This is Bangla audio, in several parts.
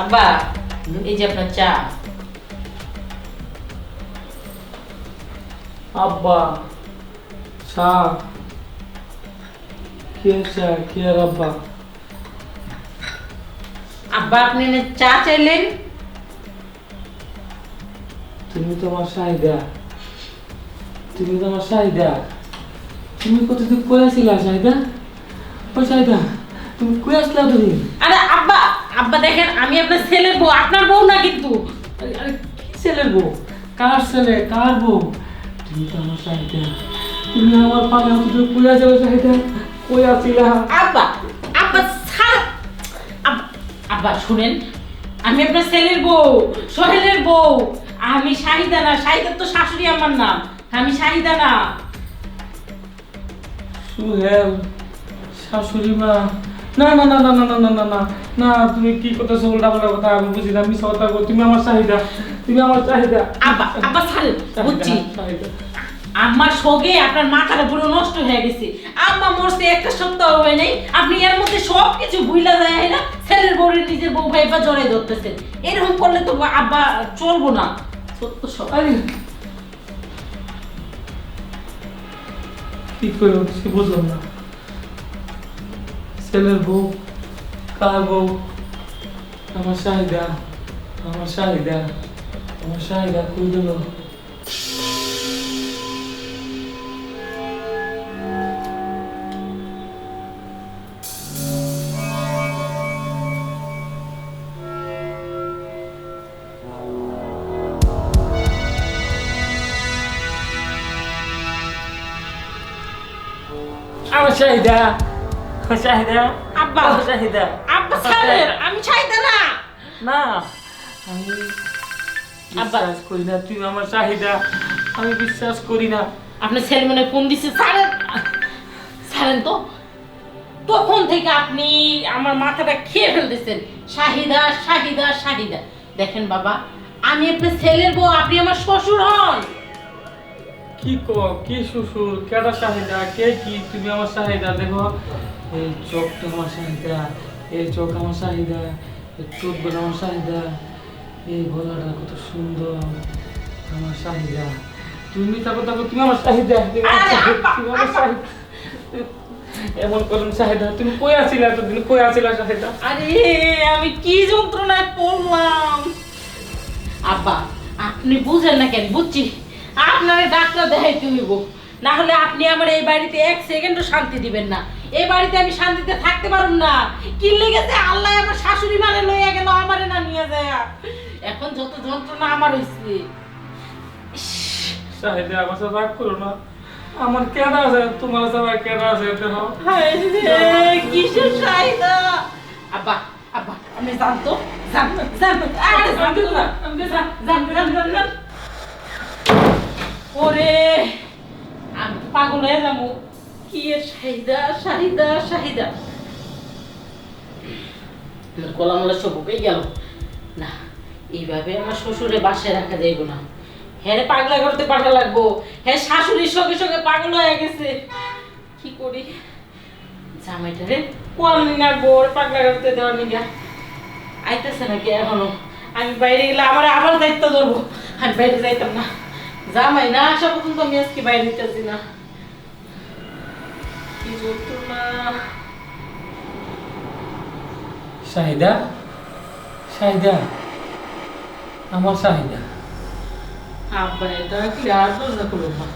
আব্বা এই যে আপনার চা। আব্বা চা কে চা কে আর আব্বা? আব্বা আপনি না চা চাইলেন? তুমি তো আমার শাহিদা, তুমি তো আমার শাহিদা। তুমি কতদিন কই আসিলা শাহিদা? ও শাহিদা তুমি কই আসলা তুমি? আরে আব্বা, আব্বা দেখেন আমি আপনার ছেলের বউ, আপনার বউ না কিন্তু। আরে আরে কি ছেলের বউ? কার ছেলে কার বউ? তুমি তো আমার শাহিদা, তুমি আমার পালে তুমি কই আসলা শাহিদা? কই আসিলা? আব্বা, আব্বা ছাড়। আব্বা শুনেন, আমি আপনার ছেলের বউ, সোহেলের বউ। আমি শাহিদা না, শাহিদার তো শাশুড়ি আমার নাম। আমি শাহিদা না। সুহেল শাশুড়ি মা? না না না না না না না না না না, তুমি কি করতেছো? উল্টা পাল্টা কথা আমি বুঝি না, মিথ্যা কথা বল। তুমি আমার চাহিদা, তুমি আমার চাহিদা। আব্বা, আব্বা ছাড়েন, বুঝছি। চাহিদা। আমার শোকে আপনার মাথাটা পুরো নষ্ট হয়ে গেছে। আম্মা মরছে একটা সপ্তাহ হয় নাই, আপনি এর মধ্যে সব কিছু ভুইলা যায় না, ছেলের বউরে নিজের বউ ভাইবা জড়াই ধরতেছেন। এরকম করলে তো আব্বা চলবো না। সত্য সব। আরে কি করে হচ্ছে বুঝলাম না। ছেলের বউ কার বউ? আমার চাহিদা, আমার চাহিদা, আমার চাহিদা কই গেল? আমার চাহিদা, আমার চাহিদা, আব্বা, আমার চাহিদা। আব্বা ছাড়েন, আমি চাইতা না। না আমি আব্বা। বিশ্বাস করি না, তুমি আমার চাহিদা, আমি বিশ্বাস করি না। আপনার ছেলে মনে ফোন দিচ্ছে, ছাড়েন। ছাড়েন তো। তখন থেকে আপনি আমার মাথাটা খেয়ে ফেলতেছেন। শাহিদা শাহিদা শাহিদা। দেখেন বাবা, আমি আপনার ছেলের বউ, আপনি আমার শ্বশুর হন। কি কি শ্বশুর কেডা চাহিদা কে কি? তুমি আমার চাহিদা। দেখো এই চোখটা আমার চাহিদা, এই চোখ আমার চাহিদা, এই চোখগুলো আমার চাহিদা, এই গলাটা কত সুন্দর আমার চাহিদা। তুমি থাকো থাকো, তুমি আমার চাহিদা, তুমি আমার আরে চাহিদা, আব্বা, তুমি আমার আব্বা। চাহিদা। এমন করুন চাহিদা, তুমি কই আছিলা এতদিন? কই আছিলা চাহিদা? আরে আমি কি যন্ত্রণায় পড়লাম। আব্বা আপনি বুঝেন না কেন? বুঝছি, আপনার ডাক্তার দেখাইতে হইব, না হলে আপনি আমার এই বাড়িতে এক সেকেন্ডও শান্তি দিবেন না। এই বাড়িতে আমি শান্তিতে থাকতে পারুম না। কি লেগেছে আল্লাহ আমার শাশুড়ি মানে লইয়া গেল, আমারে না নিয়ে যায়। এখন যত যন্ত্রণা আমার হইছে। ইস, চাহিদা আমার সাথে রাগ করো না। আমার কেডা আছে? তোমার সাথে কেডা আছে? দেখো হায় রে, কিসের চাহিদা? আব্বা, আব্বা আপনি জানতো, আরে জানতো না, জান। ওরে আমি তো পাগল হয়ে যাবো। কি এর চাহিদা চাহিদা চাহিদা। কলামলা সব বুকেই গেল না। এইভাবে আমার শ্বশুরে বাসায় রাখা যাইব না। হ্যাঁ পাগলা করতে পাঠা লাগবো। হ্যাঁ শাশুড়ির সঙ্গে সঙ্গে পাগল হয়ে গেছে। কি করি? জামাইটারে কোয়াল না গোর পাগলা করতে দেওয়ার নিগা আইতেছে নাকি এখনো? আমি বাইরে গেলে আমার আবার দায়িত্ব ধরবো। আমি বাইরে যাইতাম না। জামাই না আসা পর্যন্ত আমি আজকে বাইরে নিতেছি না। কি বলতো না। চাহিদা, চাহিদা, আমার চাহিদা। আব্বা এটা কি আর দরজা করবো না।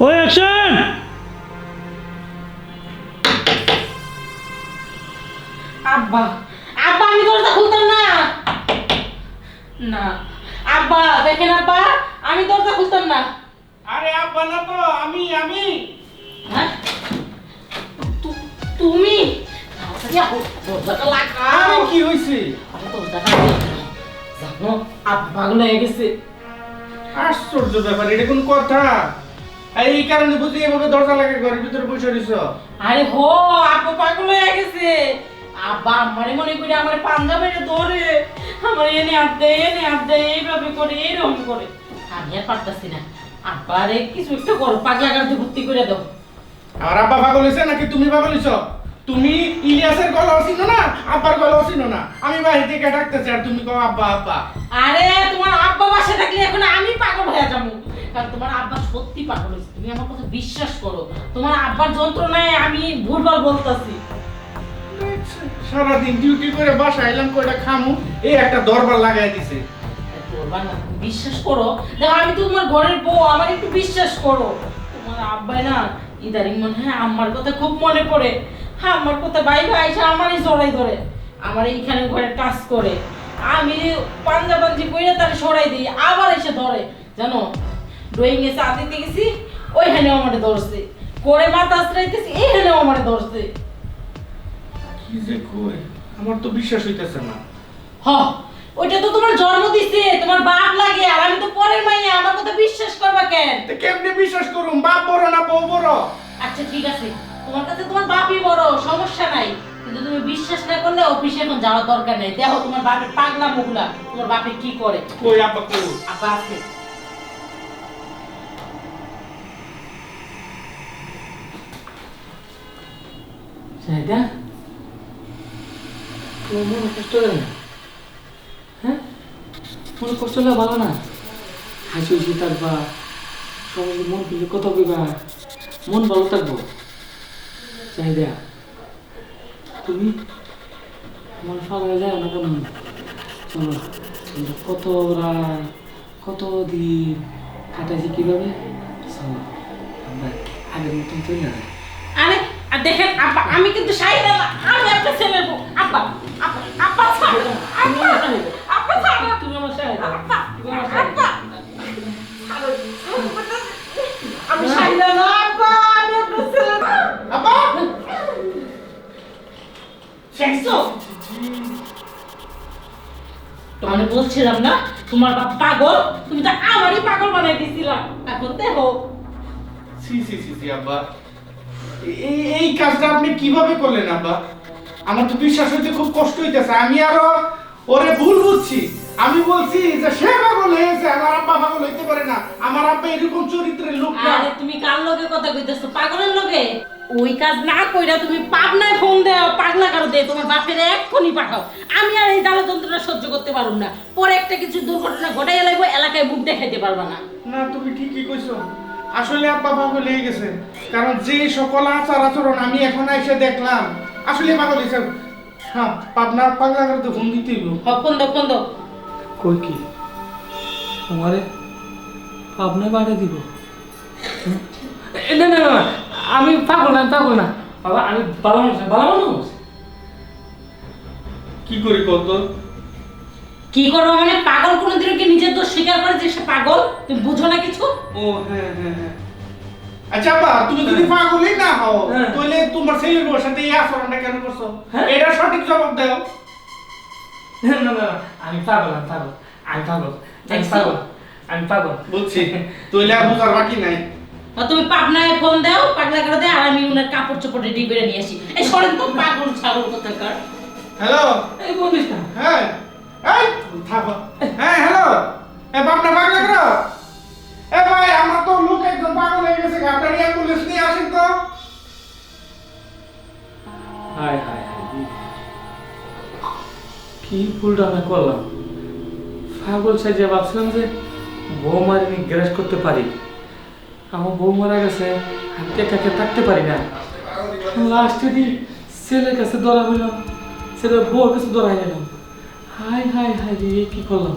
ওই অ্যাকশন! আব্বা, আব্বা আমি দরজা খুলতাম না। না আব্বা, দেখেন আব্বা, আমি দরজা খুলতাম না। আরে আব্বা না তো, আমি হ্যাঁ? তুমি দরজাটা আরে লাগাও। কি হইছে? আরে দরজাটা লাগাও। জানো আব্বা পাগল হয়ে গেছে। আশ্চর্য ব্যাপার, এটা কোন কথা? এই কারণে বুঝি এভাবে দরজা লাগে ঘরের ভিতরে বসে রইছো? আরে হো, আব্বা পাগল হয়ে গেছে। আব্বা আমারে মনে করে আমার পাঞ্জা মেরে ধরে আমার এনে হাত দেয় এইভাবে করে, এরকম করে। আমি আর পারতাছি না। আব্বারে কিছু একটা করো, পাগলা গাড়িতে ভর্তি করে দাও। আর আব্বা পাগল হয়েছে নাকি তুমি পাগল হয়েছ? তুমি ইলিয়াসের গলাও চিনো না, আব্বার গলাও চিনো না। আমি বাড়ি থেকে ডাকতেছি আর তুমি কও আব্বা আব্বা। আরে তোমার আব্বা বাসা থাকলে এখন আমি পাগল হয়ে যাবো, কারণ তোমার আব্বা সত্যি পাগল হয়েছে। তুমি আমার কথা বিশ্বাস করো, তোমার আব্বার যন্ত্রণায় আমি ভুলভাল বলতাছি। সারাদিন ডিউটি করে বাসা এলাম, কয়টা খামু, এই একটা দরবার লাগাই দিছে। করবা না, তুমি বিশ্বাস করো। দেখো আমি তো তোমার ঘরের বউ, আমার একটু বিশ্বাস করো। তোমার আব্বাই না ইদারিং মনে হয় আমার কথা খুব মনে পড়ে। হ্যাঁ, আমার কথা বাইরে আইসা আমারই জড়াই ধরে, আমার এইখানে ঘরের কাজ করে। আমি পাঞ্জাবাঞ্জি কইরা তারে সরাই দিই, আবার এসে ধরে। জানো, ড্রয়িং এ চা দিতে গেছি, ওইখানেও আমারে ধরছে। করে মাথা আশ্রাইতেছি, এইখানেও আমারে ধরছে। কি যে কই, আমার তো বিশ্বাস হইতেছে না। হ, ওইটা তো তোমার জন্ম দিছে, তোমার বাপ লাগে, আর আমি তো পরের মাইয়া, আমার কথা বিশ্বাস করবা কেন? তো কেমনে বিশ্বাস করুম? বাপ বড় না বউ বড়? আচ্ছা ঠিক আছে, তোমার কাছে তোমার বাপই বড়, সমস্যা নাই। কিন্তু তুমি বিশ্বাস না করলে অফিসে এখন যাওয়ার দরকার নেই। দেখো তোমার বাপের পাগলা মুগলা, তোমার বাপে কি করে। কই আব্বা কই? আপা আছে। চাহিদা তোমার মনে কষ্ট করে না? হ্যাঁ, মনে কষ্ট হলে ভালো না? হাসি হাসি থাকবা, সবাই মন খুলে কথা কইবা, মন ভালো থাকবো। চাহিদা তুমি আমার ফালা যায় না কেমন? চলো, আমরা কত রাত কত দিন কাটাইছি কিভাবে, চলো আমরা আগের মতন চলে যাই। আরে আর দেখেন আপা, আমি কিন্তু শাহিদা না, আমি আপনার ছেলের বউ। আপা আপা আপা ছাড়ো, আপা আপা ছাড়ো, তুমি আমার চাহিদা, আপা তুমি আমার চাহিদা। আপা ছাড়ো, আমি শাহিদা না, আপা আমি আপনার ছেলে না। আব্বা দেখছো? তোমার বলছিলাম না তোমার বাপ পাগল, তুমি তো আমারই পাগল বানাই দিছিলা। এখন দেখো। সি সি সি সি আব্বা, এই কাজটা আপনি কিভাবে করলেন আব্বা? আমার তো বিশ্বাস হইতে খুব কষ্ট হইতেছে। আমি আরো ওরে ভুল বুঝছি। আমি বলছি যে সে পাগল হয়েছে, আমার আব্বা পাগল হইতে পারে না। আমার আব্বা এরকম চরিত্রের লোক না। আরে তুমি কার লগে কথা কইতেছো? পাগলের লগে? ওই কাজ না কইরা তুমি পাবনায় ফোন দাও, পাগলা কারো দে, তোমার বাপের এক্ষুনি পাঠাও। আমি আর এই জ্বালা যন্ত্রণা সহ্য করতে পারুম না। পরে একটা কিছু দুর্ঘটনা ঘটাইয়া লাগবে, এলাকায় মুখ দেখাইতে পারবা না। না, তুমি ঠিকই কইছো। আসলে আব্বা পাগল হয়ে গেছে, কারণ যে সকল আচার আচরণ আমি এখন এসে দেখলাম, আসলে পাগল হয়েছে। হ্যাঁ, পাবনা পাগলা করে তো ফোন দিতেই হইবো। ফোন দাও, ফোন দাও। কই কি তোমারে পাবনা বাড়ি দিব? না না না, আমি পাগল না, পাগল না বাবা, আমি ভালো মানুষ, ভালো মানুষ। কি করি কত? কি করবো মানে? পাগল কোনোদিনও কি নিজের দোষ স্বীকার করে যে সে পাগল? তুমি বুঝো না কিছু? ও হ্যাঁ হ্যাঁ হ্যাঁ। আচ্ছা আব্বা, তুমি যদি পাগলই না হও, হ্যাঁ। তাহলে তোমার ছেলের বউর সাথে এই আচরণটা কেন করছো? হ্যাঁ। এটা সঠিক জবাব দাও। না না না, আমি পাগল, আমি পাগল, আমি পাগল, আমি পাগল, আমি পাগল। বলছি তাহলে আর বুঝার বাকি নাই। আর তুমি পাবনায় ফোন দাও, পাগলা করে দে, আর আমি উনার কাপড় চোপড়ে রেডি করে নিয়ে আসি। এই সরেন তো, পাগল ছাগল কোথাকার। হ্যালো, এই বলিস না। হ্যাঁ এই থাকো। হ্যাঁ হ্যালো, এ বাপনা পাগলা করো। এ ভাই, আমার তো লোক একজন পাগল হয়ে গেছে, আপনার অ্যাম্বুলেন্স নিয়ে আসেন তো। হায় হায় হায়, কি ভুলটা আমি করলাম? পাগল সাজিয়ে ভাবছিলাম যে বৌমার আমি গ্রাস করতে পারি, আমার বউ মারা গেছে, আমি একাকে থাকতে পারি না। লাস্টে দিন ছেলের কাছে ধরা হইলাম, ছেলের বউর কাছে ধরা গেলাম। হাই হাই হাই রে, কি করলাম?